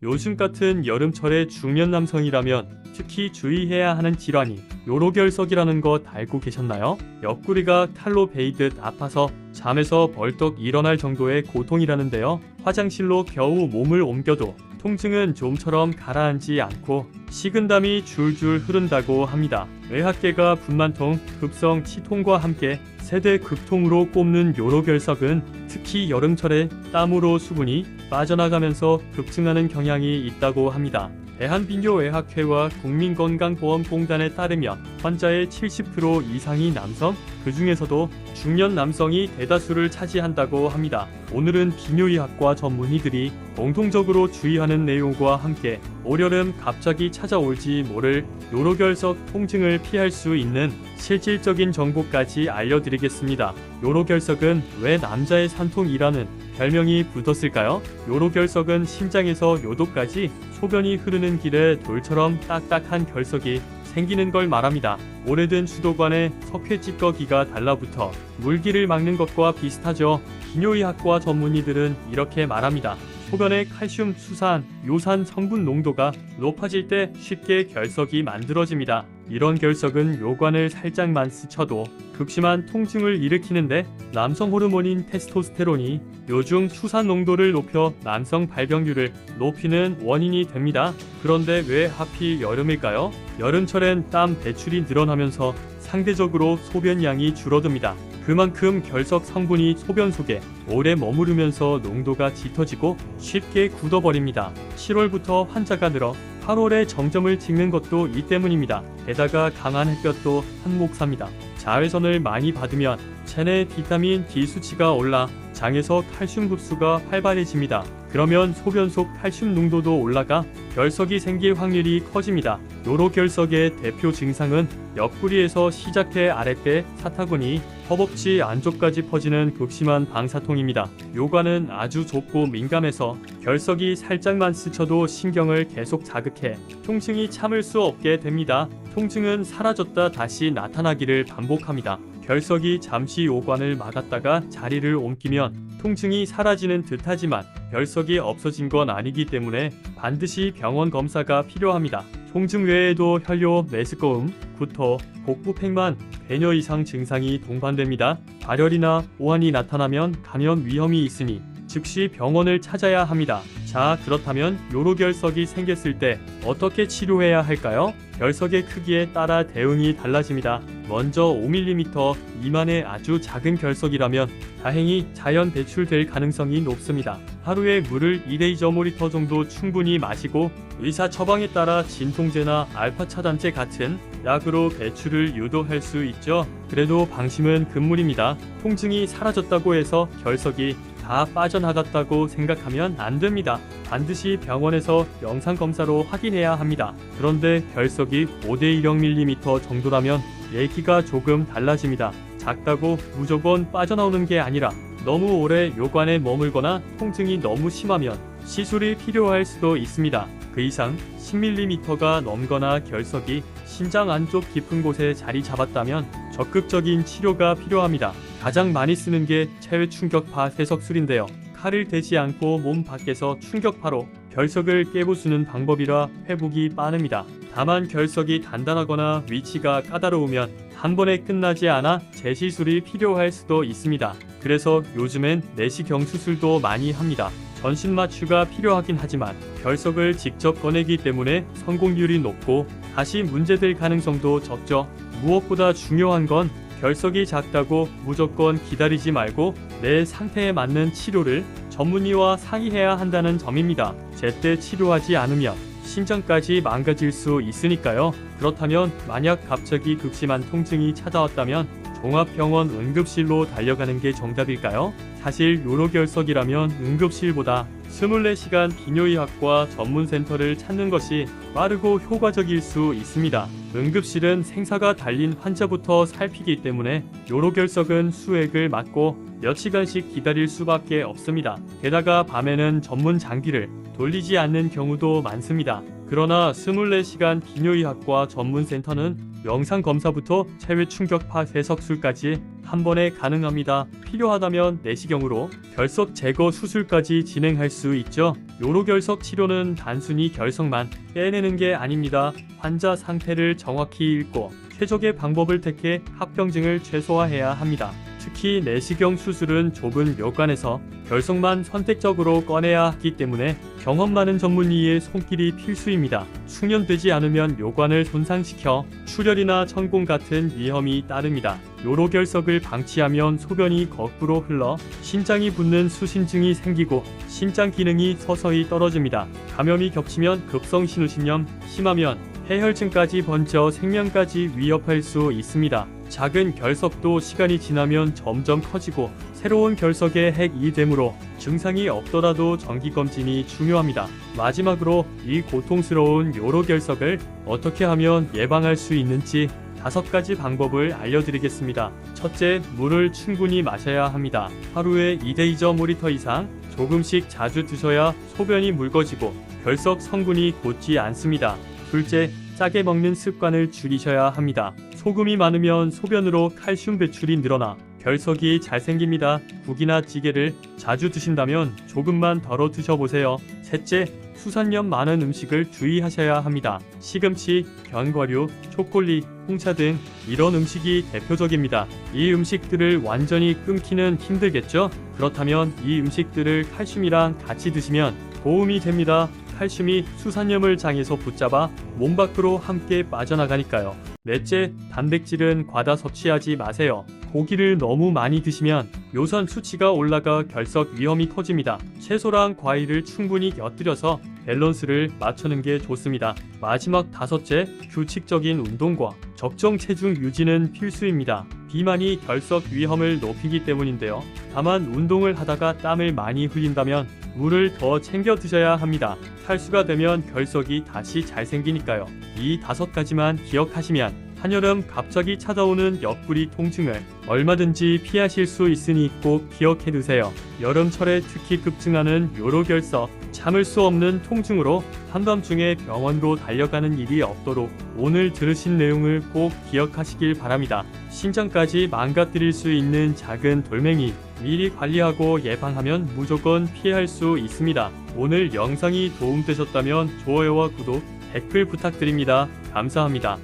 요즘 같은 여름철에 중년 남성이라면 특히 주의해야 하는 질환이 요로결석이라는 것 알고 계셨나요? 옆구리가 칼로 베이듯 아파서 잠에서 벌떡 일어날 정도의 고통이라는데요. 화장실로 겨우 몸을 옮겨도 통증은 좀처럼 가라앉지 않고 식은땀이 줄줄 흐른다고 합니다. 의학계가 분만통, 급성 치통과 함께 세대 극통으로 꼽는 요로결석은 특히 여름철에 땀으로 수분이 빠져나가면서 급증하는 경향이 있다고 합니다. 대한비뇨의학회와 국민건강보험공단에 따르면 환자의 70% 이상이 남성, 그 중에서도 중년 남성이 대다수를 차지한다고 합니다. 오늘은 비뇨의학과 전문의들이 공통적으로 주의하는 내용과 함께 올여름 갑자기 찾아올지 모를 요로결석 통증을 피할 수 있는 실질적인 정보까지 알려드리겠습니다. 요로결석은 왜 남자의 산통이라는 별명이 붙었을까요? 요로결석은 심장에서 요도까지 소변이 흐르는 길에 돌처럼 딱딱한 결석이 생기는 걸 말합니다. 오래된 수도관에 석회 찌꺼기가 달라붙어 물기를 막는 것과 비슷하죠. 비뇨의학과 전문의들은 이렇게 말합니다. 소변의 칼슘, 수산, 요산 성분 농도가 높아질 때 쉽게 결석이 만들어집니다. 이런 결석은 요관을 살짝만 스쳐도 극심한 통증을 일으키는데 남성 호르몬인 테스토스테론이 요중 수산 농도를 높여 남성 발병률을 높이는 원인이 됩니다. 그런데 왜 하필 여름일까요? 여름철엔 땀 배출이 늘어나면서 상대적으로 소변량이 줄어듭니다. 그만큼 결석 성분이 소변 속에 오래 머무르면서 농도가 짙어지고 쉽게 굳어버립니다. 7월부터 환자가 늘어 8월에 정점을 찍는 것도 이 때문입니다. 게다가 강한 햇볕도 한몫합니다. 자외선을 많이 받으면 체내 비타민 D 수치가 올라 장에서 칼슘 흡수가 활발해집니다. 그러면 소변 속 칼슘 농도도 올라가 결석이 생길 확률이 커집니다. 요로결석의 대표 증상은 옆구리에서 시작해 아랫배, 사타구니, 허벅지 안쪽까지 퍼지는 극심한 방사통입니다. 요관은 아주 좁고 민감해서 결석이 살짝만 스쳐도 신경을 계속 자극해 통증이 참을 수 없게 됩니다. 통증은 사라졌다 다시 나타나기를 반복합니다. 결석이 잠시 요관을 막았다가 자리를 옮기면 통증이 사라지는 듯하지만 결석이 없어진 건 아니기 때문에 반드시 병원 검사가 필요합니다. 통증 외에도 혈뇨, 메스꺼움, 구토, 복부 팽만, 배뇨 이상 증상이 동반됩니다. 발열이나 오한이 나타나면 감염 위험이 있으니 즉시 병원을 찾아야 합니다. 자, 그렇다면 요로결석이 생겼을 때 어떻게 치료해야 할까요? 결석의 크기에 따라 대응이 달라집니다. 먼저 5mm 미만의 아주 작은 결석이라면 다행히 자연 배출될 가능성이 높습니다. 하루에 물을 2데이저몰리터 정도 충분히 마시고 의사 처방에 따라 진통제나 알파 차단제 같은 약으로 배출을 유도할 수 있죠. 그래도 방심은 금물입니다. 통증이 사라졌다고 해서 결석이 다 빠져나갔다고 생각하면 안 됩니다. 반드시 병원에서 영상검사로 확인해야 합니다. 그런데 결석이 5대1.0mm 정도라면 얘기가 조금 달라집니다. 작다고 무조건 빠져나오는 게 아니라 너무 오래 요관에 머물거나 통증이 너무 심하면 시술이 필요할 수도 있습니다. 그 이상 10mm가 넘거나 결석이 심장 안쪽 깊은 곳에 자리 잡았다면 적극적인 치료가 필요합니다. 가장 많이 쓰는 게 체외 충격파 세석술인데요. 칼을 대지 않고 몸 밖에서 충격파로 결석을 깨부수는 방법이라 회복이 빠릅니다. 다만 결석이 단단하거나 위치가 까다로우면 한 번에 끝나지 않아 재시술이 필요할 수도 있습니다. 그래서 요즘엔 내시경 수술도 많이 합니다. 전신 마취가 필요하긴 하지만 결석을 직접 꺼내기 때문에 성공률이 높고 다시 문제될 가능성도 적죠. 무엇보다 중요한 건 결석이 작다고 무조건 기다리지 말고 내 상태에 맞는 치료를 전문의와 상의해야 한다는 점입니다. 제때 치료하지 않으면 심장까지 망가질 수 있으니까요. 그렇다면 만약 갑자기 극심한 통증이 찾아왔다면 종합병원 응급실로 달려가는 게 정답일까요? 사실 요로결석이라면 응급실보다 24시간 비뇨의학과 전문센터를 찾는 것이 빠르고 효과적일 수 있습니다. 응급실은 생사가 달린 환자부터 살피기 때문에 요로결석은 수액을 맞고 몇 시간씩 기다릴 수밖에 없습니다. 게다가 밤에는 전문 장비를 돌리지 않는 경우도 많습니다. 그러나 24시간 비뇨의학과 전문센터는 영상검사부터 체외 충격파 세석술까지 한 번에 가능합니다. 필요하다면 내시경으로 결석 제거 수술까지 진행할 수 있죠. 요로결석 치료는 단순히 결석만 빼내는 게 아닙니다. 환자 상태를 정확히 읽고 최적의 방법을 택해 합병증을 최소화해야 합니다. 특히 내시경 수술은 좁은 묘관에서 결석만 선택적으로 꺼내야 하기 때문에 경험 많은 전문의의 손길이 필수입니다. 숙련되지 않으면 묘관을 손상시켜 출혈이나 천공 같은 위험이 따릅니다. 요로결석을 방치하면 소변이 거꾸로 흘러 심장이 붓는 수신증이 생기고 심장 기능이 서서히 떨어집니다. 감염이 겹치면 급성 신우신염, 심하면 폐혈증까지 번져 생명까지 위협할 수 있습니다. 작은 결석도 시간이 지나면 점점 커지고 새로운 결석에 핵이 되므로 증상이 없더라도 정기검진이 중요합니다. 마지막으로 이 고통스러운 요로결석을 어떻게 하면 예방할 수 있는지 5가지 방법을 알려드리겠습니다. 첫째, 물을 충분히 마셔야 합니다. 하루에 2데이저 이상 조금씩 자주 드셔야 소변이 묽어지고 결석 성분이 돋지 않습니다. 둘째, 짜게 먹는 습관을 줄이셔야 합니다. 소금이 많으면 소변으로 칼슘 배출이 늘어나 결석이 잘 생깁니다. 국이나 찌개를 자주 드신다면 조금만 덜어 드셔보세요. 셋째, 수산염 많은 음식을 주의하셔야 합니다. 시금치, 견과류, 초콜릿, 홍차 등 이런 음식이 대표적입니다. 이 음식들을 완전히 끊기는 힘들겠죠? 그렇다면 이 음식들을 칼슘이랑 같이 드시면 도움이 됩니다. 칼슘이 수산염을 장에서 붙잡아 몸 밖으로 함께 빠져나가니까요. 넷째, 단백질은 과다 섭취하지 마세요. 고기를 너무 많이 드시면 요산 수치가 올라가 결석 위험이 커집니다. 채소랑 과일을 충분히 곁들여서 밸런스를 맞추는 게 좋습니다. 마지막 5째, 규칙적인 운동과 적정 체중 유지는 필수입니다. 비만이 결석 위험을 높이기 때문인데요. 다만 운동을 하다가 땀을 많이 흘린다면 물을 더 챙겨 드셔야 합니다. 탈수가 되면 결석이 다시 잘 생기니까요. 이 5가지만 기억하시면 한여름 갑자기 찾아오는 옆구리 통증을 얼마든지 피하실 수 있으니 꼭 기억해 두세요. 여름철에 특히 급증하는 요로결석, 참을 수 없는 통증으로 한밤중에 병원으로 달려가는 일이 없도록 오늘 들으신 내용을 꼭 기억하시길 바랍니다. 심장까지 망가뜨릴 수 있는 작은 돌멩이 미리 관리하고 예방하면 무조건 피할 수 있습니다. 오늘 영상이 도움되셨다면 좋아요와 구독, 댓글 부탁드립니다. 감사합니다.